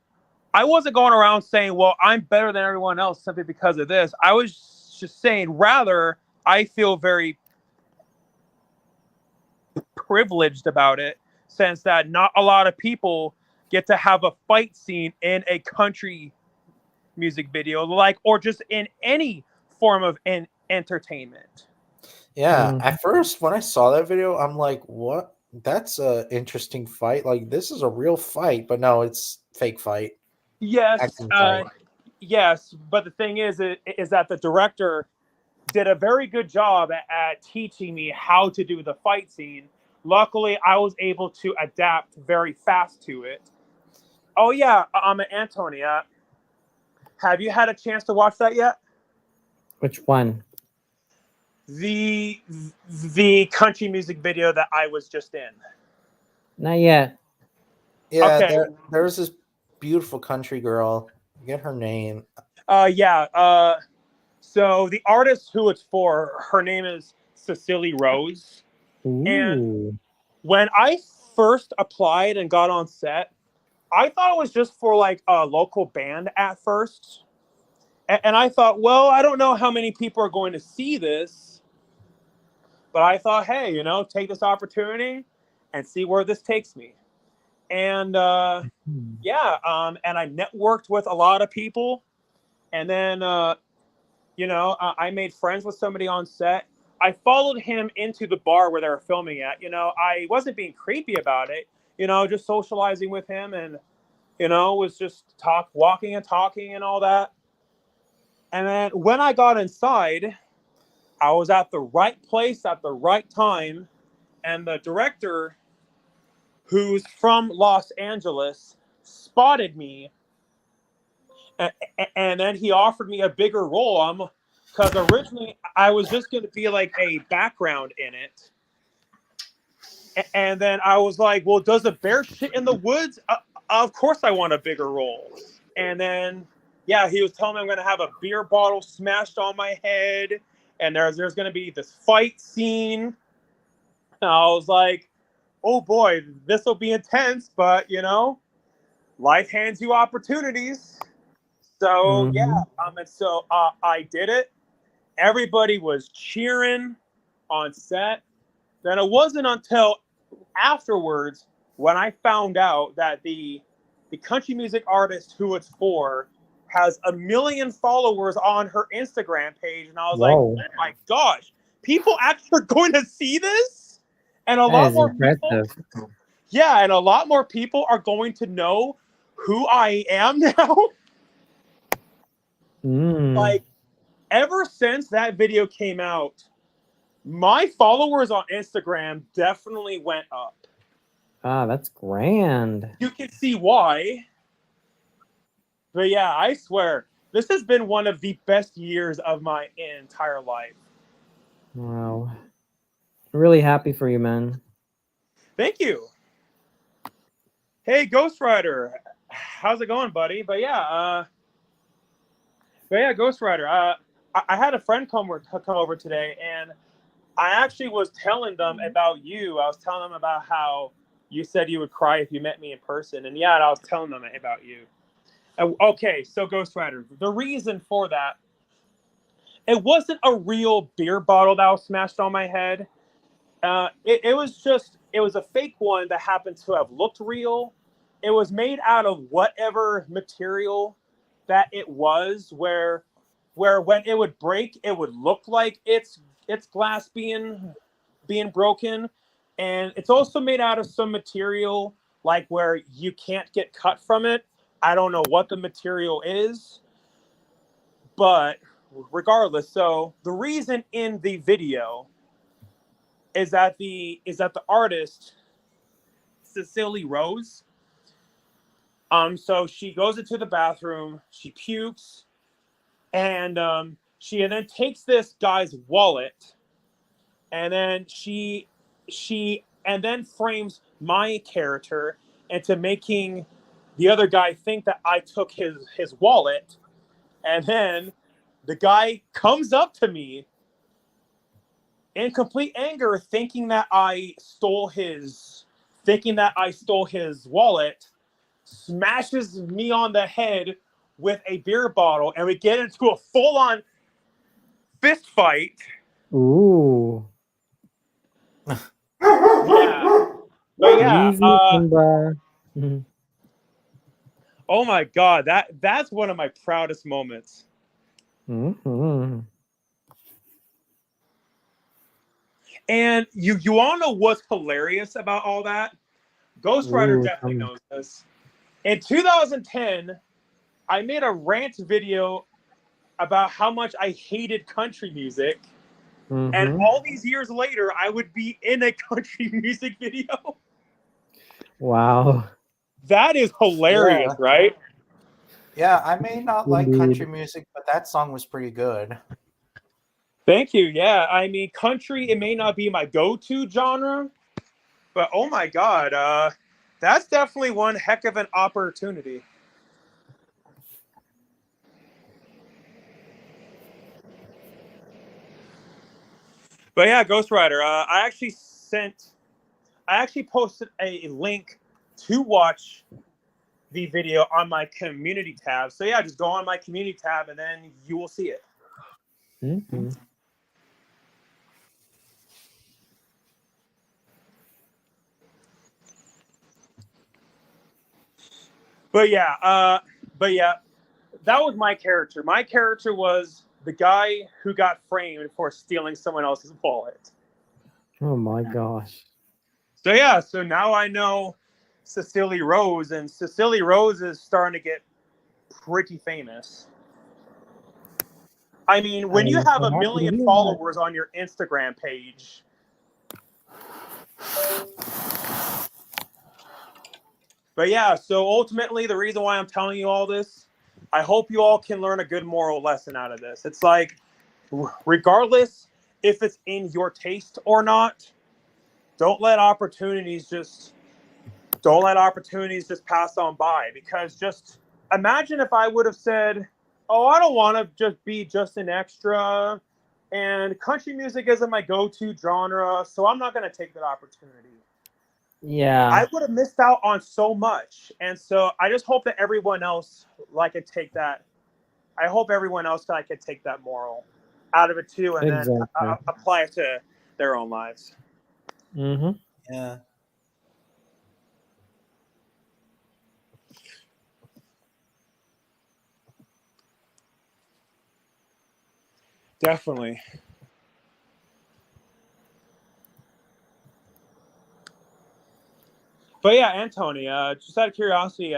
I wasn't going around saying, "Well, I'm better than everyone else simply because of this." I was just saying, rather, I feel very privileged about it, since that not a lot of people get to have a fight scene in a country music video, like, or just in any form of entertainment. Yeah. Mhm. At first, when I saw that video, I'm like, "What? That's a interesting fight. Like, this is a real fight." But no, it's fake fight, Yes, acting fight. yes, but the thing is that the director did a very good job at teaching me how to do the fight scene. Luckily, I was able to adapt very fast to it. Oh yeah, Antonia, have you had a chance to watch that yet? Which one? The the country music video that I was just in. Not yet. Yeah, Okay. there's this beautiful country girl. I get her name. Yeah. So the artist who it's for, her name is Cecily Rose. And Ooh. when I first applied and got on set, I thought it was just for like a local band at first. And I thought, well, I don't know how many people are going to see this, but I thought, hey, take this opportunity and see where this takes me. And yeah, and I networked with a lot of people. And then, I made friends with somebody on set. I followed him into the bar where they were filming at. I wasn't being creepy about it, just socializing with him and, was just walking and talking and all that. And then when I got inside, I was at the right place at the right time. And the director, who's from Los Angeles, spotted me. And then he offered me a bigger role. Because originally I was just going to be like a background in it. And then I was like, well, does a bear shit in the woods? Of course I want a bigger role. And then, yeah, he was telling me I'm going to have a beer bottle smashed on my head. And there's going to be this fight scene. And I was like, oh boy, this will be intense. But, life hands you opportunities. So, yeah. Mhm. And so I did it. Everybody was cheering on set. Then it wasn't until afterwards when I found out that the country music artist who it's for has 1 million followers on her Instagram page, and I was like, Whoa. oh my gosh, people actually are going to see this, and a That lot is more people, impressive. yeah, and a lot more people are going to know who I am now. Mm. Like, ever since that video came out, my followers on Instagram definitely went up. Ah, that's grand. You can see why. But yeah, I swear, this has been one of the best years of my entire life. Wow. I'm really happy for you, man. Thank you. Hey, Ghost Rider, how's it going, buddy? But yeah, Ghost Rider. I had a friend come over today, and I actually was telling them about you. I was telling them about how you said you would cry if you met me in person, and yeah, I was telling them about you. Okay, so Ghost Rider. The reason for that, it wasn't a real beer bottle that was smashed on my head. It was just, it was a fake one that happened to have looked real. It was made out of whatever material that it was, where when it would break, it would look like it's glass being broken, and it's also made out of some material like where you can't get cut from it. I don't know what the material is, but regardless, so the reason in the video is that the artist Cecily Rose. So she goes into the bathroom, she pukes, and she then takes this guy's wallet, and then she and then frames my character into making the other guy think that I took his wallet, and then the guy comes up to me in complete anger, thinking that I stole his wallet, smashes me on the head with a beer bottle, and we get into a full-on fist fight. Ooh. Yeah, but yeah, Easy, Simba. Mhm. oh my god, that's one of my proudest moments. Mhm. And you all know what's hilarious about all that? Ghost Rider Ooh, definitely knows this. In 2010, I made a rant video about how much I hated country music. And mhm. all these years later, I would be in a country music video. Wow. That is hilarious, Yeah. right? Yeah, I may not like country Indeed. music, but that song was pretty good. Thank you. Yeah, I mean, country, it may not be my go-to genre, but oh my god, that's definitely one heck of an opportunity. But yeah, Ghost Rider, I actually posted a link to watch the video on my community tab. So yeah, just go on my community tab and then you will see it. Mhm. But yeah, but yeah, that was my character. My character was the guy who got framed for stealing someone else's wallet. Oh my gosh. So yeah, so now I know Cecily Rose, and Cecily Rose is starting to get pretty famous. I mean, when you I'm have so a happy to million hear that. followers on your Instagram page, but yeah, so ultimately, the reason why I'm telling you all this, I hope you all can learn a good moral lesson out of this. It's like, regardless if it's in your taste or not, don't let opportunities just pass on by. Because just imagine if I would have said, "Oh, I don't want to just be just an extra, and country music isn't my go-to genre, so I'm not going to take that opportunity." Yeah, I would have missed out on so much. And so I just hope that everyone else like could take that. I hope everyone else like could take that moral out of it too, and then exactly. apply it to their own lives. Mhm. Yeah. Definitely. But yeah, Antony, just out of curiosity,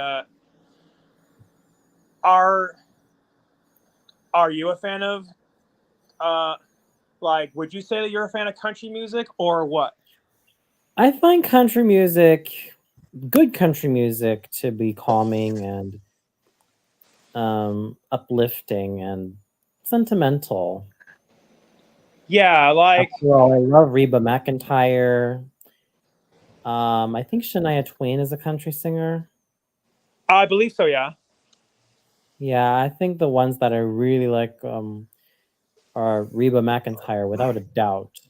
are are you a fan of uh like would you say that you're a fan of country music or what? I find country music, good country music, to be calming and uplifting and sentimental. Yeah, like After all, I love Reba McEntire. I think Shania Twain is a country singer. I believe so, yeah. Yeah, I think the ones that I really like are Reba McEntire, without a doubt,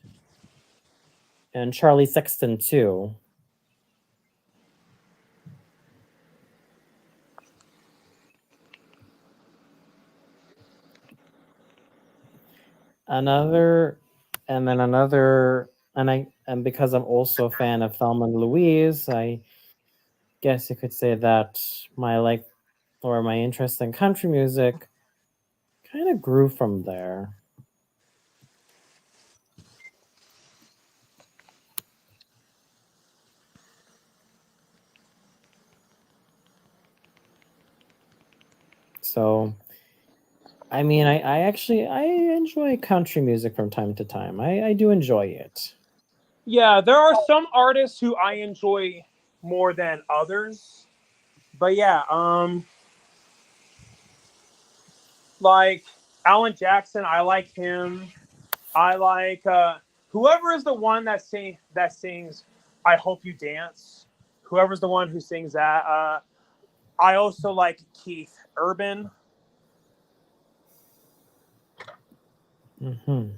and Charlie Sexton too. another, and then another, and because I'm also a fan of Thelma and Louise, I guess you could say that my interest in country music kind of grew from there. So, I mean, I enjoy country music from time to time. I do enjoy it. Yeah, there are some artists who I enjoy more than others. But yeah, like Alan Jackson, I like him. I like whoever is the one that sings "I Hope You Dance." Whoever's the one who sings that. I also like Keith Urban. Hmm.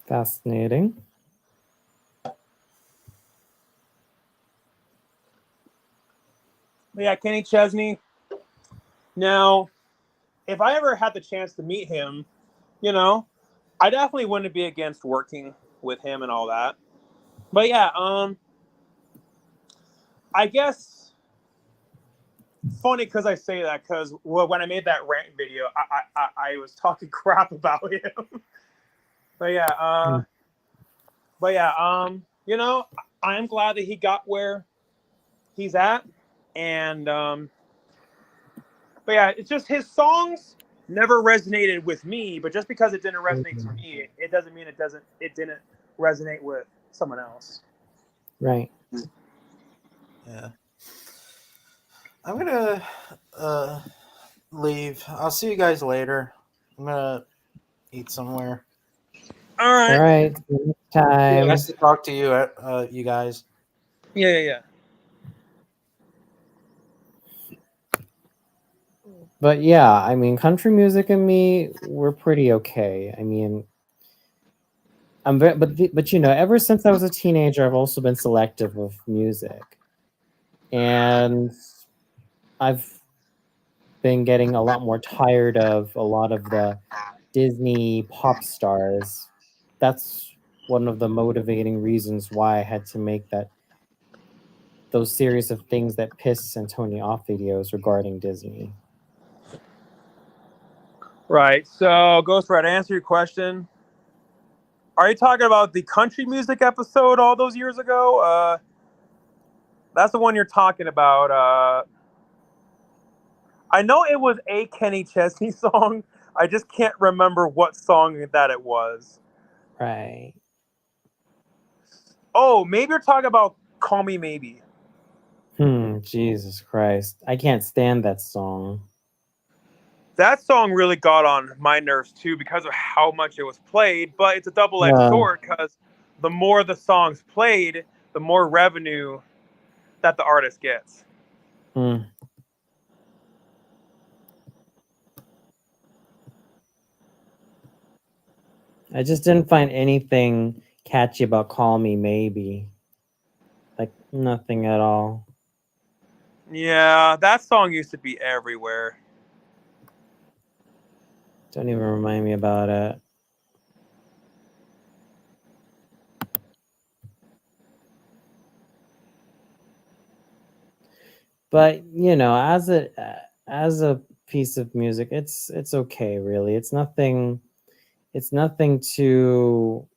Fascinating. But yeah, Kenny Chesney. Now, if I ever had the chance to meet him, you know, I definitely wouldn't be against working with him and all that. But yeah, I guess funny because I say that because when I made that rant video, I was talking crap about him. But yeah, Mm. you know, I'm glad that he got where he's at, and but yeah, it's just his songs never resonated with me. But just because it didn't resonate to me, it doesn't mean it didn't resonate with someone else. Right. Yeah. I'm gonna leave. I'll see you guys later. I'm gonna eat somewhere. All All right. right. See you next time. Nice to talk to you, you guys. Yeah. But yeah, I mean, country music and me, we're pretty okay. I mean, I'm very, but you know, ever since I was a teenager, I've also been selective with music, and I've been getting a lot more tired of a lot of the Disney pop stars. That's one of the motivating reasons why I had to make those series of things that piss Antonio off videos regarding Disney. Right. So, Ghost Red, to answer your question, are you talking about the country music episode all those years ago? That's the one you're talking about. I know it was a Kenny Chesney song. I just can't remember what song that it was. Right. Oh, maybe you're talking about "Call Me Maybe." Jesus Christ. I can't stand that song. That song really got on my nerves too because of how much it was played. But it's a double-edged Yeah. sword because the more the song's played, the more revenue that the artist gets. Hmm. I just didn't find anything catchy about Call Me Maybe. Like nothing at all. Yeah, that song used to be everywhere. Don't even remind me about it. But you know, as a piece of music, it's okay, really. It's nothing too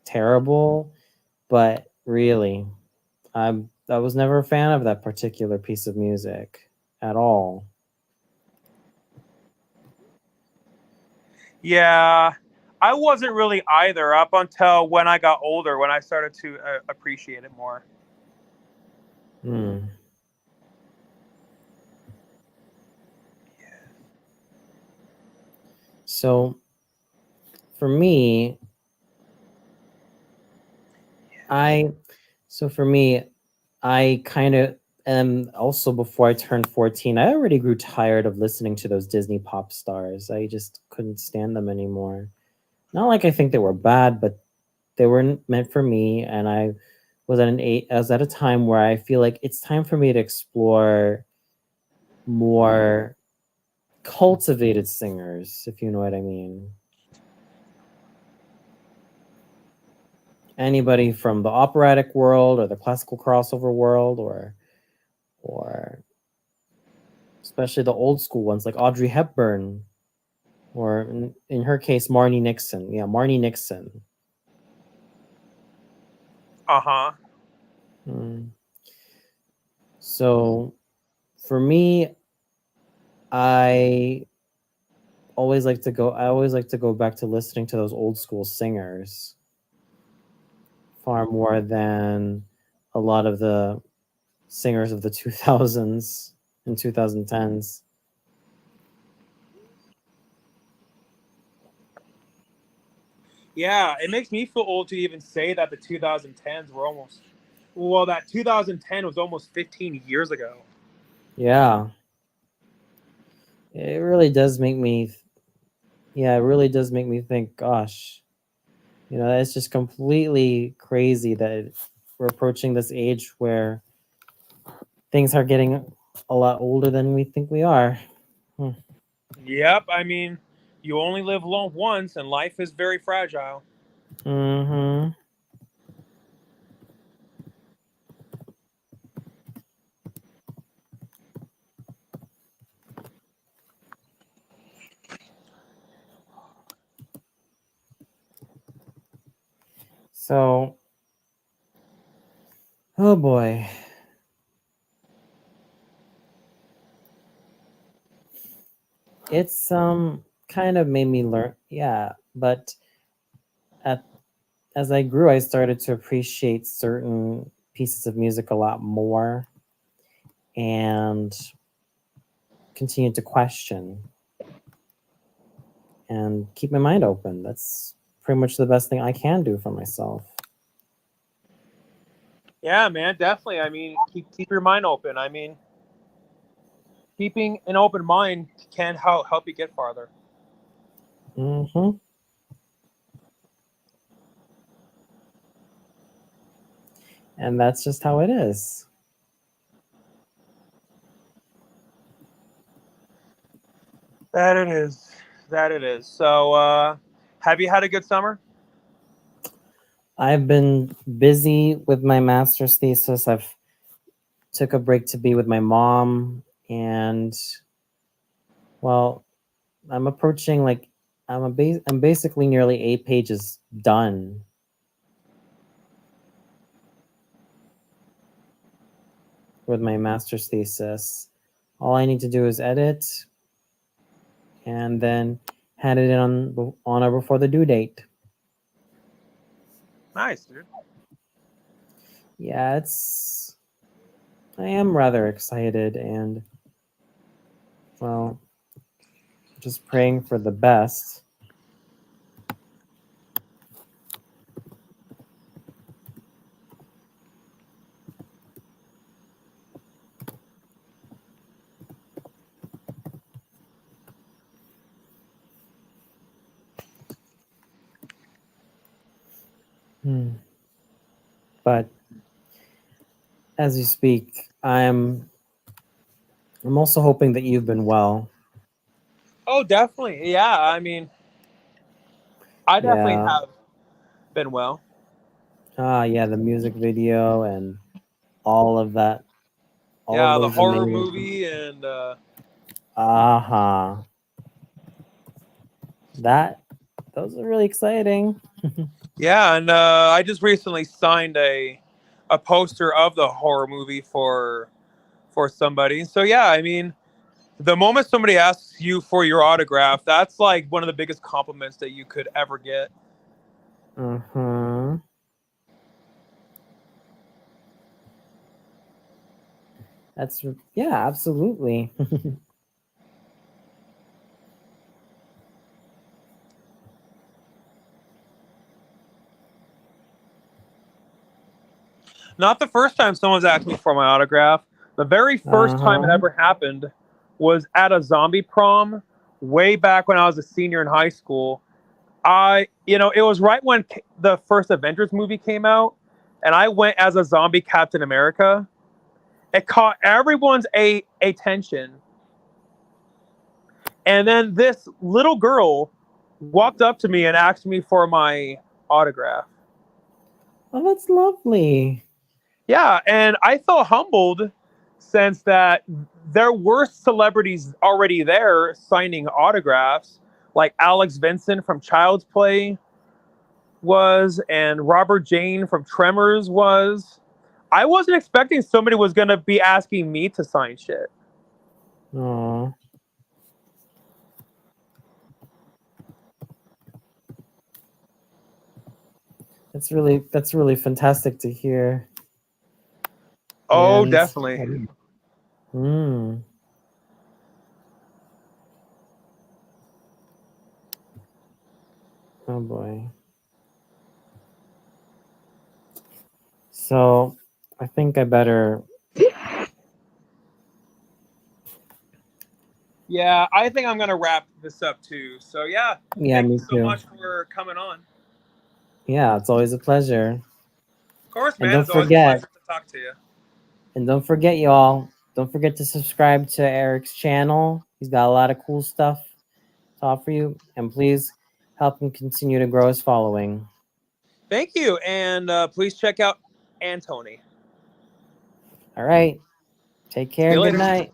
terrible, but really, I was never a fan of that particular piece of music at all. Yeah, I wasn't really either up until when I got older, when I started to appreciate it more. Hmm. So for me, I kind of am also, before I turned 14, I already grew tired of listening to those Disney pop stars. I just couldn't stand them anymore. Not like I think they were bad, but they weren't meant for me, and I was at a time where I feel like it's time for me to explore more cultivated singers, if you know what I mean. Anybody from the operatic world or the classical crossover world, or especially the old school ones like Audrey Hepburn, or in her case, Marnie Nixon. Yeah, Marnie Nixon. Uh-huh. So for me, I always like to go back to listening to those old school singers far more than a lot of the singers of the 2000s and 2010s. Yeah, it makes me feel old to even say that the 2010s were almost, well, that 2010 was almost 15 years ago. Yeah. It really does make me think, gosh, it's just completely crazy that we're approaching this age where things are getting a lot older than we think we are. Yep, I mean, you only live once, and life is very fragile. Mm-hmm. So, oh boy. It's kind of made me learn, yeah, but as I grew, I started to appreciate certain pieces of music a lot more and continued to question and keep my mind open. That's pretty much the best thing I can do for myself. Yeah, man, definitely. I mean, keep your mind open. I mean, keeping an open mind can help you get farther. Mm-hmm. And that's just how it is. That it is. That it is. So, have you had a good summer? I've been busy with my master's thesis. I've took a break to be with my mom, and well, I'm approaching like I'm basically nearly 8 pages done. With my master's thesis. All I need to do is edit and then hand it in on or before the due date. Nice, dude. Yeah, I am rather excited, and well, just praying for the best. But as you speak, I'm also hoping that you've been well. Oh, definitely. Yeah, I mean, I definitely Yeah. have been well. Yeah, the music video and all of that. All of Yeah, the those horror amazing. movie and Uh-huh. Those are really exciting. yeah, and I just recently signed a poster of the horror movie for somebody. So yeah, I mean, the moment somebody asks you for your autograph, that's like one of the biggest compliments that you could ever get. Mm-hmm. Yeah, absolutely. Not the first time someone's asked me for my autograph. The very first time it Uh-huh. ever happened was at a zombie prom way back when I was a senior in high school. it was right when the first Avengers movie came out, and I went as a zombie Captain America. It caught everyone's attention. And then this little girl walked up to me and asked me for my autograph. Oh, that's lovely. Yeah, and I felt humbled since that there were celebrities already there signing autographs, like Alex Vincent from Child's Play was, and Robert Jane from Tremors was. I wasn't expecting somebody was going to be asking me to sign shit. Oh. That's really fantastic to hear. Oh, And- definitely. Mm. Oh boy. So I think I better. Yeah, I think I'm going to wrap this up too. So, yeah, Yeah, thank me you so too. much for coming on. Yeah, it's always a pleasure. Of course, And man. don't It's always a forget- pleasure to talk to you. And don't forget, y'all, don't forget to subscribe to Eric's channel. He's got a lot of cool stuff to offer you. And please help him continue to grow his following. Thank you. And please check out Antony. All right. Take care. See you Good later. night.